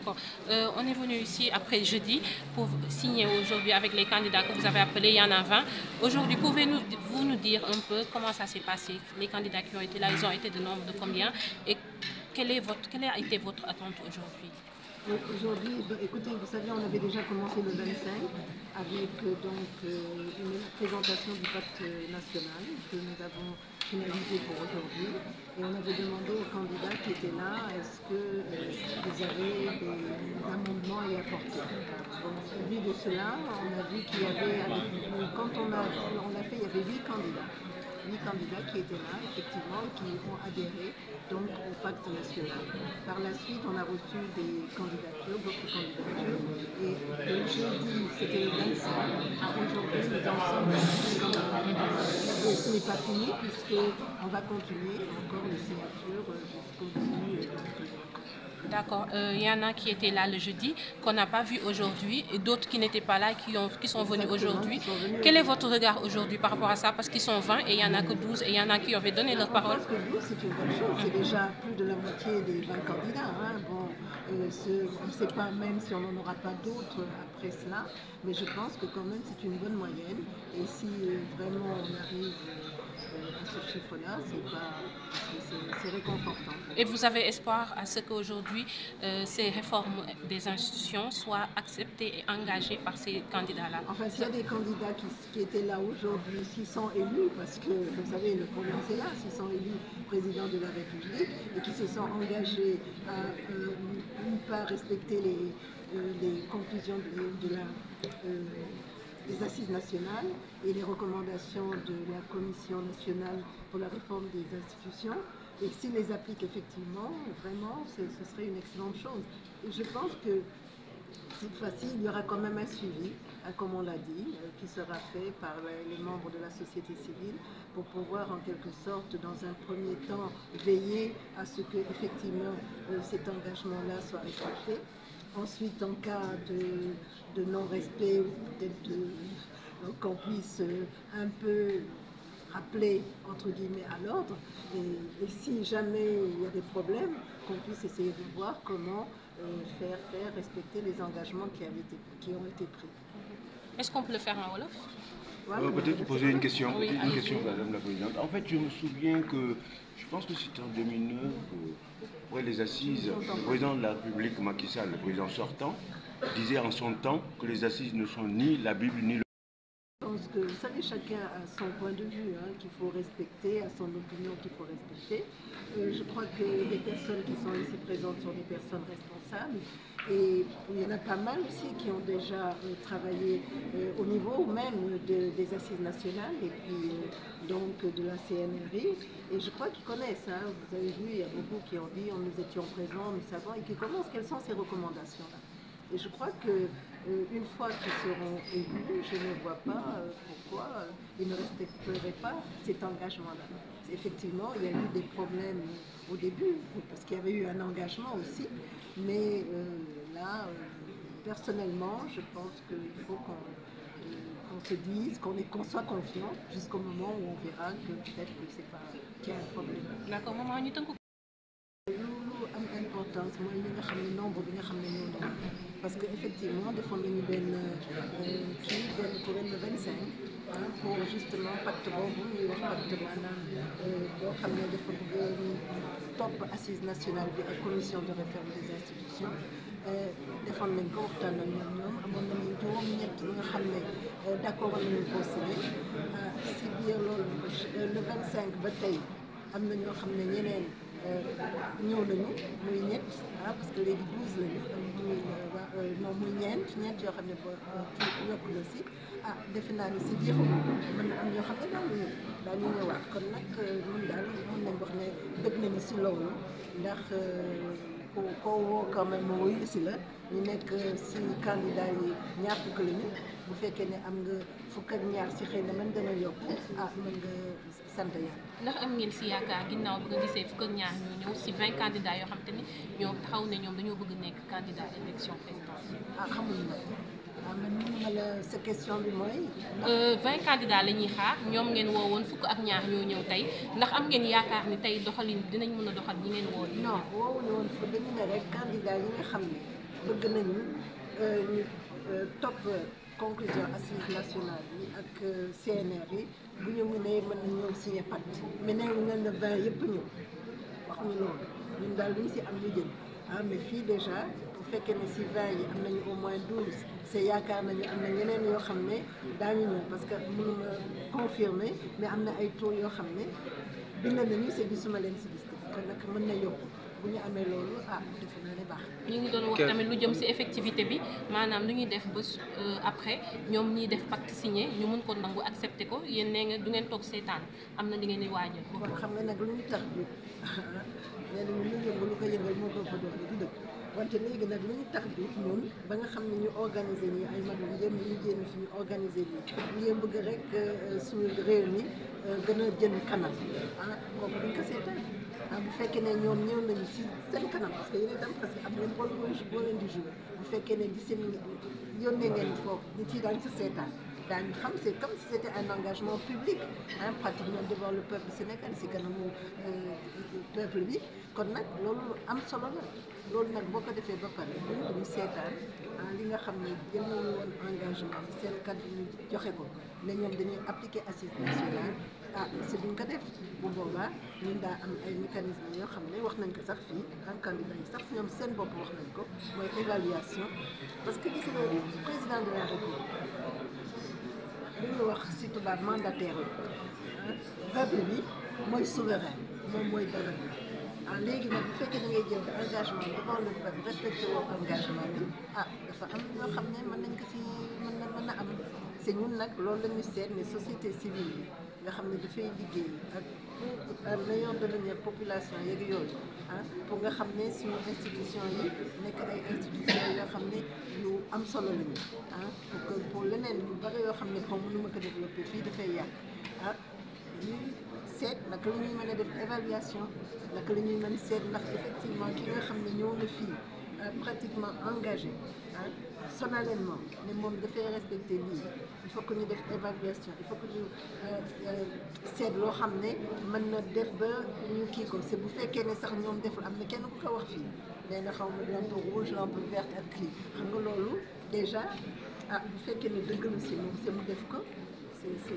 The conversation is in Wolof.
D'accord. On est venu ici après jeudi pour signer aujourd'hui avec les candidats que vous avez appelés, il y en a 20. Aujourd'hui, pouvez-vous nous dire un peu comment ça s'est passé? Les candidats qui ont été là, ils ont été de nombre de combien? Et quelle a été votre attente aujourd'hui? Oui, aujourd'hui, écoutez, vous savez, on avait déjà commencé le 25 avec une présentation du pacte national que nous avons finalisé pour aujourd'hui. Et on avait demandé aux candidats qui étaient là, est-ce qu'ils avaient des amendements à y apporter. Donc, au vu de cela, on a vu qu'il y avait, quand on l'a fait, il y avait 8 candidats qui étaient là, effectivement, et qui ont adhéré donc, au pacte national. Par la suite, on a reçu des candidatures, d'autres candidatures, et le jeudi, c'était le 25, à aujourd'hui, nous en sommes à 10 candidatures. Et ce n'est pas fini, puisqu'on va continuer encore les signatures jusqu'au début d'octobre. D'accord. Il y en a qui étaient là le jeudi, qu'on n'a pas vu aujourd'hui, et d'autres qui n'étaient pas là, qui sont venus aujourd'hui. Quel est votre regard aujourd'hui par rapport à ça? Parce qu'ils sont 20 et il n'y en a que 12 et il y en a qui avaient donné leur parole. Je pense que 12, c'est une bonne chose. C'est déjà plus de la moitié des 20 candidats. Hein. Bon, on ne sait pas même si on n'en aura pas d'autres après cela, mais je pense que quand même c'est une bonne moyenne. Et si vraiment on arrive à ce chiffre-là, c'est réconfortant. Et vous avez espoir à ce qu'aujourd'hui, ces réformes des institutions soient acceptées et engagées par ces candidats-là? Enfin, s'il y a des candidats qui étaient là aujourd'hui, s'ils sont élus, parce que vous savez, le problème c'est là, s'ils sont élus président de la République et qui se sont engagés à ne pas respecter les conclusions des assises nationales et les recommandations de la Commission nationale pour la réforme des institutions. Et s'ils les appliquent effectivement, vraiment, ce serait une excellente chose. Et je pense que cette fois-ci, il y aura quand même un suivi, comme on l'a dit, qui sera fait par les membres de la société civile pour pouvoir en quelque sorte, dans un premier temps, veiller à ce que effectivement cet engagement-là soit respecté. Ensuite, en cas de non-respect, peut-être qu'on puisse un peu rappeler entre guillemets à l'ordre et si jamais il y a des problèmes, qu'on puisse essayer de voir comment faire respecter les engagements qui ont été pris. Est-ce qu'on peut le faire en Wolof? Peut-être vous poser une question, Oui, Madame la Présidente. En fait, je me souviens que, je pense que c'était en 2009, après les assises, le président de la République, Macky Sall, le président sortant, disait en son temps que les assises ne sont ni la Bible ni le... Je pense que, vous savez, chacun a son point de vue qu'il faut respecter, a son opinion qu'il faut respecter. Je crois que les personnes qui sont ici présentes sont des personnes responsables. Et il y en a pas mal aussi qui ont déjà travaillé au niveau même des assises nationales et puis donc de la CNRI. Et je crois qu'ils connaissent. Hein. Vous avez vu, il y a beaucoup qui ont dit, nous étions présents, nous savons, et qui connaissent quelles sont ces recommandations-là. Et je crois que une fois qu'ils seront élus, je ne vois pas pourquoi ils ne respecteraient pas cet engagement-là. Effectivement, il y a eu des problèmes au début, parce qu'il y avait eu un engagement aussi, mais là, personnellement, je pense qu'il faut qu'on se dise, qu'on soit confiant jusqu'au moment où on verra que peut-être qu'il y a un problème. D'accord, maman, ñu tënk ko. Am importance mooy ñi nga xam ne nombre bi nga xam ne ñoo nekk parce que effectivement defoon nañu benn kuréel le 25 pour justement pacte boobu ñuy wax pacte maanaam boo xam ne dafa bëgg topp assise nationale bi ak commission de réforme des institutions defoon nañ ko waxtaan ak ñoom amoon nañu juróom-ñett ñi nga xam ne d'accord nañu ko signé si biir loolu le 25 ba tey am na ñoo xam ne ñeneen ñëw nañu muy ñett parce que léegi 12 lañu muy ñeent yoo xam ne kii yokk na si defe naa ni si biir mën na am ñoo xam ne daañu ñëwaat kon nag ñun daal mën nañ wax ne bëgg nañu si loolu ndax koo woo quand même wuyu si la ñu nekk si candidat yi ñaar fukk lañu bu fekkee ne am nga fukk ak ñaar si xëy na mën dana yokk mën nga sant yàlla. Ndax am ngeen si yaakaar ginnaaw bi nga gisee fukk ak ñaar ñoo ñëw si 20 candidats yoo xam te ni ñoom taxaw ne ñoom dañoo bëgg nekk candidat élection présidentielle. xamuñu nag man mënuma la sa question bi mooy. 20 candidats la ñuy xaar ñoom ngeen woowoon fukk ak ñaar ñoo ñëw tey ndax am ngeen yaakaar ni tey doxalin dinañ mën a doxal ñi ngeen woo. non woowuñu woon fa dañu ne rek candidat yi nga xam ne bëgg nañu ñu topp conclusion assises nationales yi ak CNR yi bu ñu mënee mën na ñëw signé pacte mais nee na 20 yëpp ñëw waxuñu loolu ñun daal luñ si am ñu jël mais fii déjà bu fekkee ne si 20 yi am nañu au moins 12 c'est yaakaar nañu am na ñeneen yoo xam ne daañu ñëw parce que mënuma confirmer mais am na ay taux yoo xam ne bind nañu c'est gisuma leen si liste bi kon nag mën na yokku bu ñu amee loolu defe naa ne baax. ñu ngi doon wax tamit lu jëm ci effectivité bi maanaam lu ñuy def ba après ñoom ñiy def pacte signé ñu mun ko nangu accepté ko yéen nee nga du ngeen toog seetaan am na li ngeen di waajal. kon xam nga nag lu ñu tax bi nee nañu lu yëngu lu ko yëngal moo ko fa doon du dëgg wante léegi nag lu ñu tax bi ñun ba nga xam ne ñu organiser nii ay mag yu jëm ñu génn fi ñu organiser nii ñu bëgg rek suñu réew mi gën a jëm kanam kooku duñ ko seetaan. bu fekkee ne ñoom ñëw nañu si seen kanam parce que yéen itam parce que am ngeen rôle boo leen di jouer bu fekkee ne di seen yónnee ngeen foofu nit yi daañu si seetaan daañu xam c'est comme si c'était un engagement public pratiquement devant le peuple sénégalais si kanamu peuple bi kon nag loolu am solo la loolu nag boo ko defee ba pare duñu seetaan li nga xam ne jël nañu woon engagement seen kàddu ñu joxe ko ne ñoom dañuy appliquer assise nationale si duñ ko def bu boobaa ñun daa am ay mécanismes yoo xam ne wax nañ ko sax fii candidat yi sax ñoom seen bopp wax nañ ko mooy évaluation parce que gis nga président de la République li ñu wax si tubaab mandataire la peuple bi mooy souverain moom mooy dara bi léegi nag bu fekkee da ngay jël engagement devant le peuple respecté woo engagement bi dafa am ñoo xam ne mën nañ ko si mën na am c'est ñun nag loolu la ñu seet ne société civile bi nga xam ne dafay liggéey ak pour un meilleur devenir population yeeg yooyu pour nga xam ne suñu institution yi nekk ay institution yoo xam ne yu am solo lañu pour que pour leneen lu bari yoo xam ne comme mënuma ko développer fii dafay yàq ñuy seet naka la ñuy mën a def évaluation naka la ñuy mën seet ndax effectivement ki nga xam ne ñëw na fii pratiquement engagé solennellement ne moom dafay respecter lii il faut que ñu def évaluation il faut que ñu seet loo xam ne mën na def ba ñu kii ko c'est bu fekkee ne sax ñoom deful am na kenn ku ko wax fii nee na xaw ma lampe rouge lampe verte ak kii xam nga loolu déjà bu fekkee ne dëgg la si moom c'est mu def ko c'est